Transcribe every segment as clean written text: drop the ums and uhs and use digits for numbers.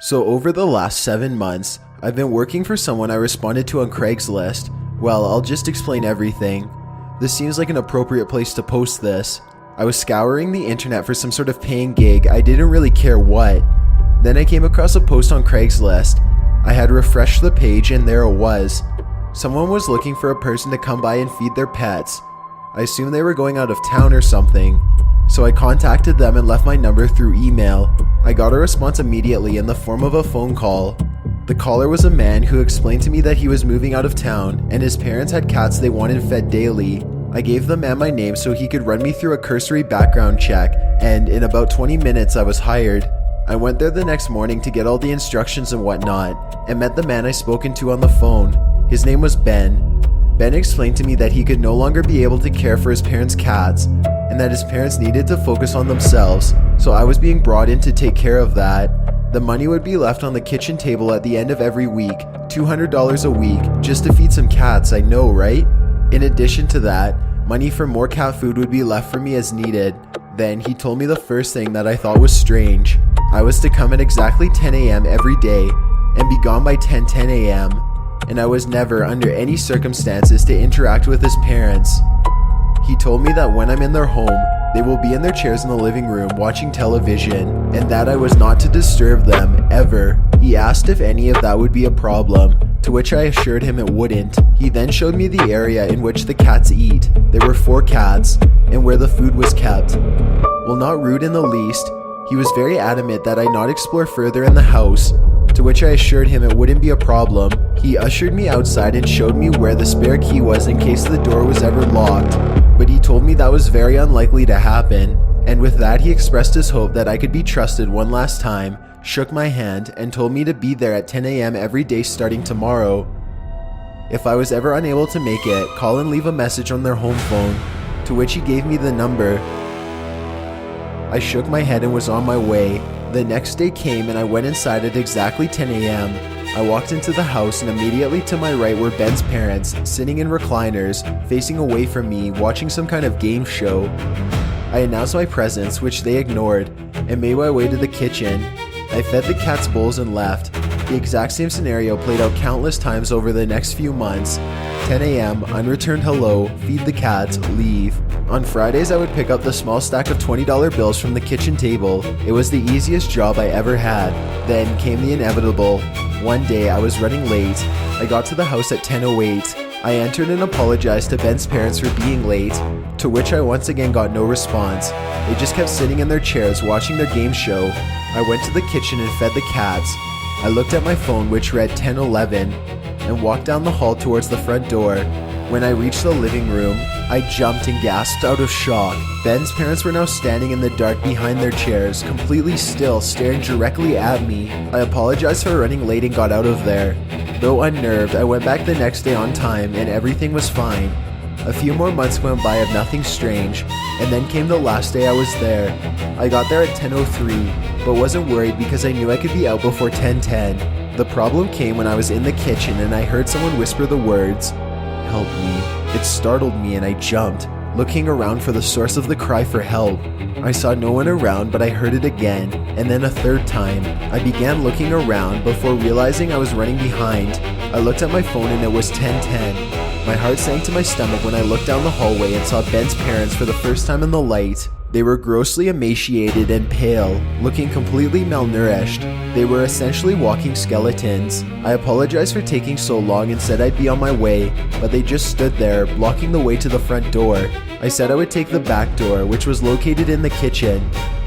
So over the last 7 months, I've been working for someone I responded to on Craigslist. Well, I'll just explain everything. This seems like an appropriate place to post this. I was scouring the internet for some sort of paying gig, I didn't really care what. Then I came across a post on Craigslist. I had refreshed the page and there it was. Someone was looking for a person to come by and feed their pets. I assumed they were going out of town or something. So I contacted them and left my number through email. I got a response immediately in the form of a phone call. The caller was a man who explained to me that he was moving out of town and his parents had cats they wanted fed daily. I gave the man my name so he could run me through a cursory background check, and in about 20 minutes I was hired. I went there the next morning to get all the instructions and whatnot, and met the man I spoken to on the phone. His name was Ben. Ben explained to me that he could no longer be able to care for his parents' cats, and that his parents needed to focus on themselves, so I was being brought in to take care of that. The money would be left on the kitchen table at the end of every week, $200 a week, just to feed some cats, I know, right? In addition to that, money for more cat food would be left for me as needed. Then he told me the first thing that I thought was strange. I was to come at exactly 10 a.m. every day and be gone by 10:10 a.m. and I was never under any circumstances to interact with his parents. He told me that when I'm in their home, they will be in their chairs in the living room watching television, and that I was not to disturb them, ever. He asked if any of that would be a problem, to which I assured him it wouldn't. He then showed me the area in which the cats eat. There were 4 cats, and where the food was kept. While not rude in the least, he was very adamant that I not explore further in the house, to which I assured him it wouldn't be a problem. He ushered me outside and showed me where the spare key was in case the door was ever locked, but he told me that was very unlikely to happen, and with that he expressed his hope that I could be trusted one last time, shook my hand, and told me to be there at 10 a.m. every day starting tomorrow. If I was ever unable to make it, call and leave a message on their home phone, to which he gave me the number. I shook my head and was on my way. The next day came and I went inside at exactly 10 a.m. I walked into the house and immediately to my right were Ben's parents, sitting in recliners, facing away from me, watching some kind of game show. I announced my presence, which they ignored, and made my way to the kitchen. I fed the cats bowls and left. The exact same scenario played out countless times over the next few months. 10 a.m., unreturned hello, feed the cats, leave. On Fridays I would pick up the small stack of $20 bills from the kitchen table. It was the easiest job I ever had. Then came the inevitable. One day I was running late. I got to the house at 10:08. I entered and apologized to Ben's parents for being late, to which I once again got no response. They just kept sitting in their chairs watching their game show. I went to the kitchen and fed the cats. I looked at my phone, which read 10:11, and walked down the hall towards the front door. When I reached the living room, I jumped and gasped out of shock. Ben's parents were now standing in the dark behind their chairs, completely still, staring directly at me. I apologized for running late and got out of there. Though unnerved, I went back the next day on time and everything was fine. A few more months went by of nothing strange, and then came the last day I was there. I got there at 10:03, but wasn't worried because I knew I could be out before 10:10. The problem came when I was in the kitchen and I heard someone whisper the words, "Help me." It startled me and I jumped, looking around for the source of the cry for help. I saw no one around, but I heard it again, and then a third time. I began looking around before realizing I was running behind. I looked at my phone and it was 10:10. My heart sank to my stomach when I looked down the hallway and saw Ben's parents for the first time in the light. They were grossly emaciated and pale, looking completely malnourished. They were essentially walking skeletons. I apologized for taking so long and said I'd be on my way, but they just stood there, blocking the way to the front door. I said I would take the back door, which was located in the kitchen,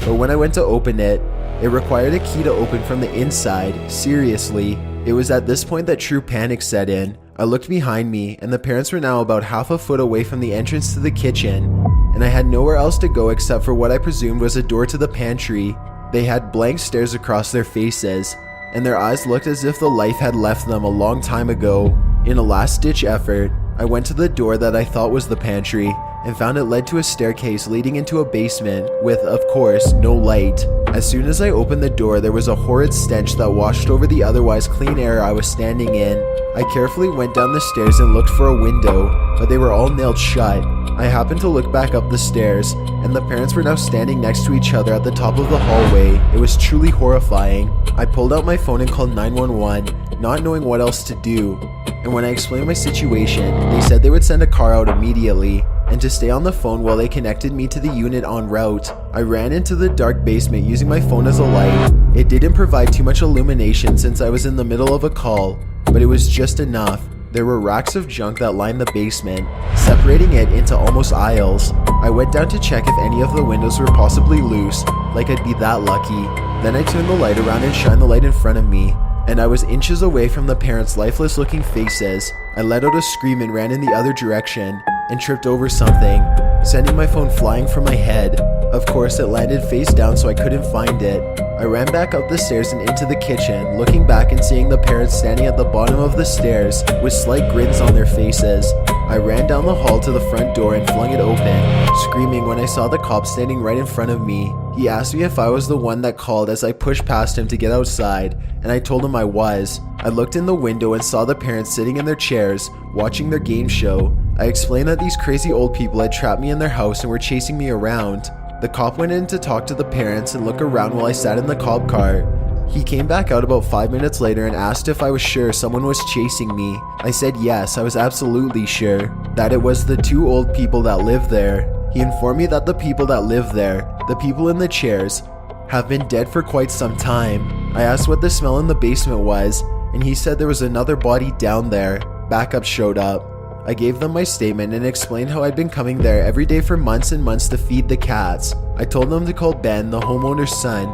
but when I went to open it, it required a key to open from the inside. Seriously. It was at this point that true panic set in. I looked behind me, and the parents were now about half a foot away from the entrance to the kitchen, and I had nowhere else to go except for what I presumed was a door to the pantry. They had blank stares across their faces, and their eyes looked as if the life had left them a long time ago. In a last-ditch effort, I went to the door that I thought was the pantry, and found it led to a staircase leading into a basement with, of course, no light. As soon as I opened the door, there was a horrid stench that washed over the otherwise clean air I was standing in. I carefully went down the stairs and looked for a window, but they were all nailed shut. I happened to look back up the stairs, and the parents were now standing next to each other at the top of the hallway. It was truly horrifying. I pulled out my phone and called 911, not knowing what else to do. And when I explained my situation, they said they would send a car out immediately, and to stay on the phone while they connected me to the unit en route. I ran into the dark basement using my phone as a light. It didn't provide too much illumination since I was in the middle of a call, but it was just enough. There were racks of junk that lined the basement, separating it into almost aisles. I went down to check if any of the windows were possibly loose, like I'd be that lucky. Then I turned the light around and shined the light in front of me, and I was inches away from the parents' lifeless looking faces. I let out a scream and ran in the other direction, and tripped over something, sending my phone flying from my head. Of course, it landed face down so I couldn't find it. I ran back up the stairs and into the kitchen, looking back and seeing the parents standing at the bottom of the stairs with slight grins on their faces. I ran down the hall to the front door and flung it open, screaming when I saw the cop standing right in front of me. He asked me if I was the one that called as I pushed past him to get outside, and I told him I was. I looked in the window and saw the parents sitting in their chairs, watching their game show. I explained that these crazy old people had trapped me in their house and were chasing me around. The cop went in to talk to the parents and look around while I sat in the cop car. He came back out about 5 minutes later and asked if I was sure someone was chasing me. I said yes, I was absolutely sure, that it was the two old people that lived there. He informed me that the people that live there, the people in the chairs, have been dead for quite some time. I asked what the smell in the basement was, and he said there was another body down there. Backup showed up. I gave them my statement and explained how I'd been coming there every day for months and months to feed the cats. I told them to call Ben, the homeowner's son.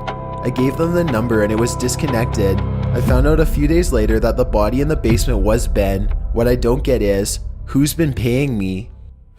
I gave them the number and it was disconnected. I found out a few days later that the body in the basement was Ben. What I don't get is, who's been paying me?